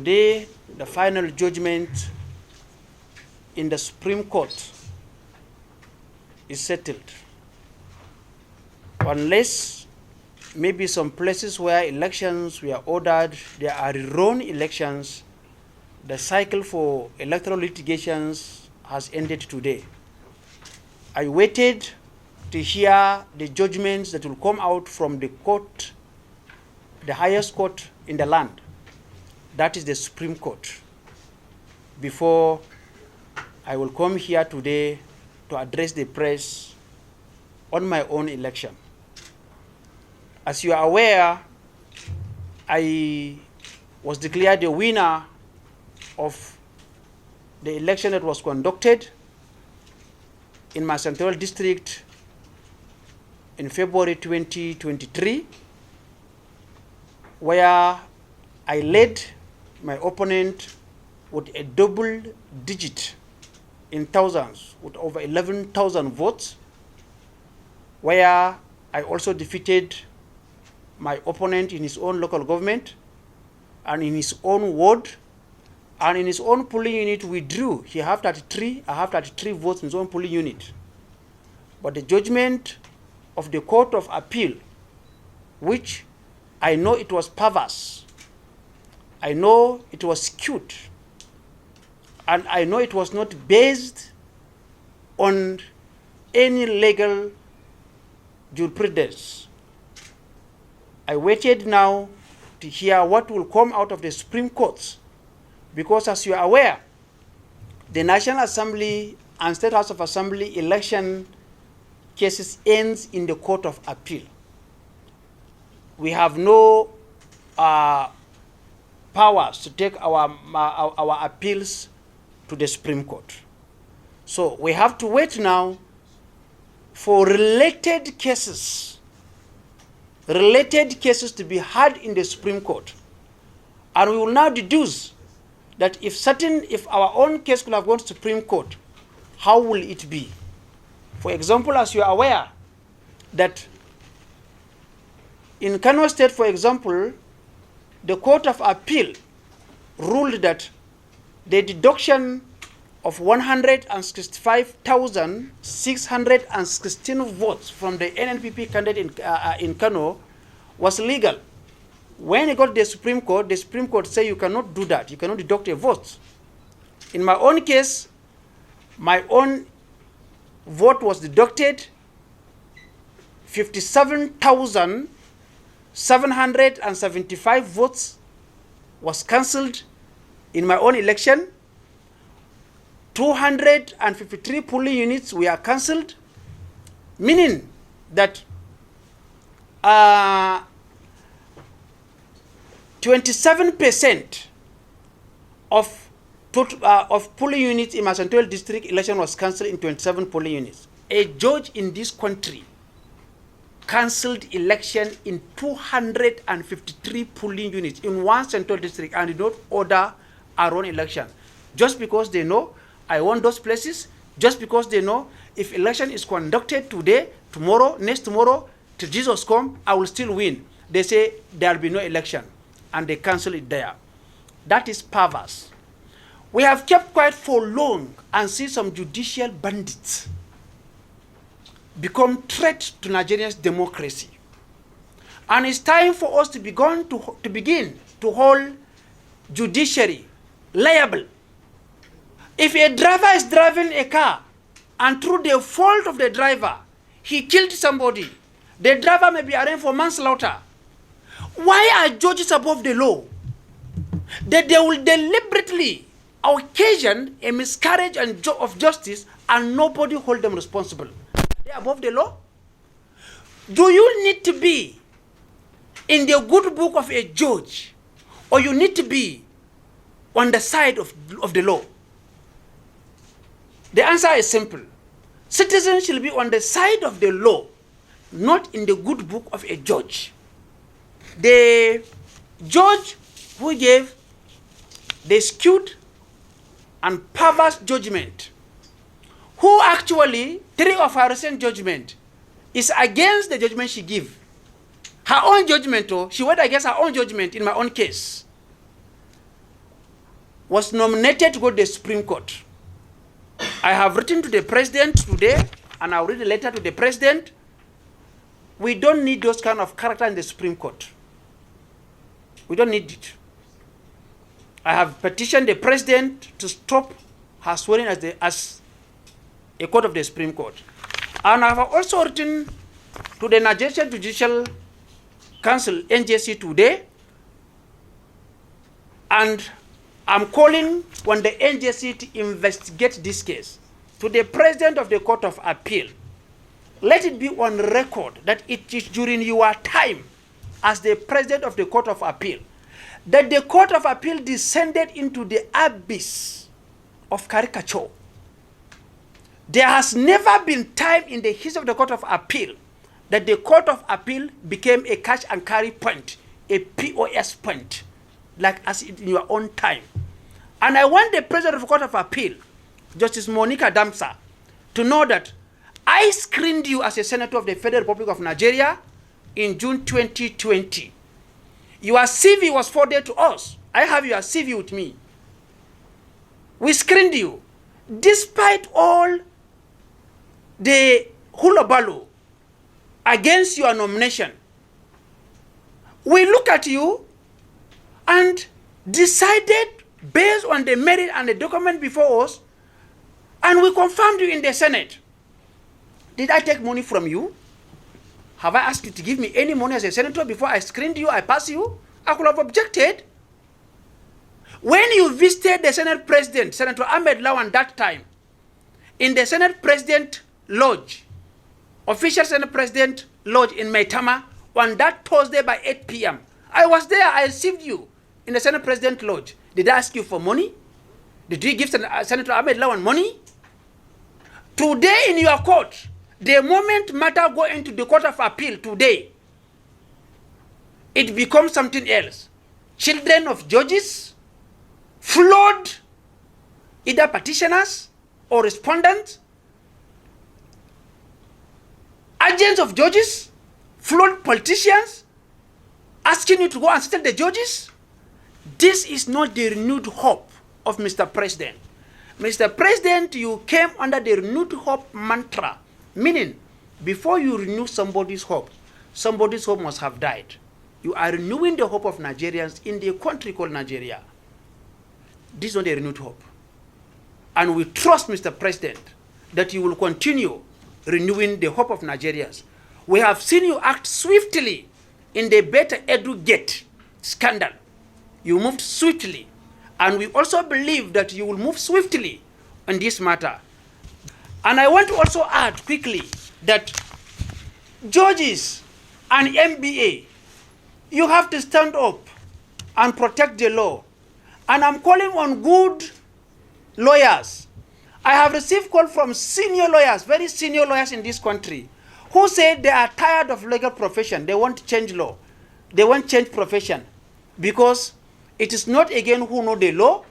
today the final judgment in the Supreme Court is settled. Unless maybe some places where elections were ordered, there are wrong elections, the cycle for electoral litigations has ended today. I waited to hear the judgments that will come out from the court, the highest court in the land, that is the Supreme Court, before I will come here today to address the press on my own election. As you are aware, I was declared the winner of the election that was conducted in my Central District in February 2023, where I led my opponent with a double digit in thousands, with over 11,000 votes, where I also defeated my opponent in his own local government and in his own ward, and in his own polling unit withdrew. He have 33, I have 33 votes in his own polling unit. But the judgment of the Court of Appeal, which I know it was perverse, I know it was skewed, and I know it was not based on any legal jurisprudence. I waited now to hear what will come out of the Supreme Courts, because as you are aware, the National Assembly and State House of Assembly election cases ends in the Court of Appeal. We have no powers to take our appeals to the Supreme Court. So we have to wait now for related cases to be heard in the Supreme Court. And we will now deduce that if our own case could have gone to Supreme Court, how will it be? For example, as you are aware, that in Kano State, for example, the Court of Appeal ruled that the deduction of 165,616 votes from the NNPP candidate in Kano was legal. When it got to the Supreme Court said you cannot do that. You cannot deduct a vote. In my own case, my own vote was deducted. 57,775 votes was cancelled in my own election. 253 polling units were cancelled, meaning that 27% of polling units in my Central District election was cancelled in 27 polling units. A judge in this country cancelled election in 253 polling units in one Central District and did not order our own election, just because they know I won those places, just because they know if election is conducted today, tomorrow, next tomorrow, till Jesus come, I will still win. They say there will be no election, and they cancel it there. That is perverse. We have kept quiet for long and see some judicial bandits become threat to Nigeria's democracy. And it's time for us to begin to hold judiciary liable. If a driver is driving a car and through the fault of the driver, he killed somebody, the driver may be arraigned for manslaughter. Why are judges above the law? That they will deliberately occasion a miscarriage of justice and nobody hold them responsible. They are above the law? Do you need to be in the good book of a judge, or you need to be on the side of the law? The answer is simple. Citizens should be on the side of the law, not in the good book of a judge. The judge who gave the skewed and perverse judgment, who actually, 3 of her recent judgment is against the judgment she gave. Her own judgment, she went against her own judgment in my own case. was nominated to go to the Supreme Court. I have written to the president today, and I'll read a letter to the president. We don't need those kind of character in the Supreme Court. We don't need it. I have petitioned the president to stop her swearing as a court of the Supreme Court. And I have also written to the Nigerian Judicial Council, NJC, today, and I'm calling on the NJC to investigate this case. To the President of the Court of Appeal, let it be on record that it is during your time as the President of the Court of Appeal that the Court of Appeal descended into the abyss of caricature. There has never been time in the history of the Court of Appeal that the Court of Appeal became a catch and carry point, a POS point, like as in your own time. And I want the President of the Court of Appeal, Justice Monica Damsa, to know that I screened you as a Senator of the Federal Republic of Nigeria in June 2020. Your CV was forwarded to us. I have your CV with me. We screened you. Despite all the hullabaloo against your nomination, we look at you and decided based on the merit and the document before us, and we confirmed you in the Senate. Did I take money from you? Have I asked you to give me any money as a senator before I screened you, I passed you? I could have objected. When you visited the Senate President, Senator Ahmed Lawan, that time, in the Senate President Lodge, official Senate President Lodge in Maitama, on that Thursday by 8 p.m., I was there, I received you in the Senate President Lodge. Did I ask you for money? Did you give Senator Ahmed Lawan money? Today in your court, the moment matter go into the Court of Appeal today, it becomes something else. Children of judges, flawed either petitioners or respondents, agents of judges, flawed politicians, asking you to go and settle the judges. This is not the renewed hope of Mr. President. Mr. President, you came under the renewed hope mantra, meaning before you renew somebody's hope must have died. You are renewing the hope of Nigerians in the country called Nigeria. This is not a renewed hope. And we trust, Mr. President, that you will continue renewing the hope of Nigerians. We have seen you act swiftly in the Better Edu Gate scandal. You moved swiftly. And we also believe that you will move swiftly on this matter. And I want to also add quickly that judges and MBA, you have to stand up and protect the law. And I'm calling on good lawyers. I have received call from senior lawyers, very senior lawyers in this country, who say they are tired of legal profession. They want to change law. They want to change profession because it is not again who know the law.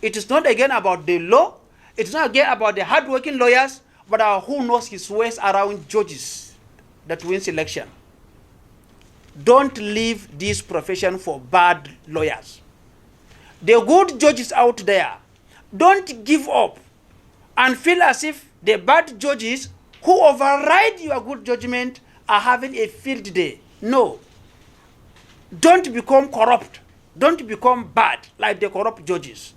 It is not again about the law. It is not again about the hardworking lawyers, but who knows his ways around judges that wins election. Don't leave this profession for bad lawyers. The good judges out there, don't give up and feel as if the bad judges who override your good judgment are having a field day. No. Don't become corrupt. Don't become bad like the corrupt judges.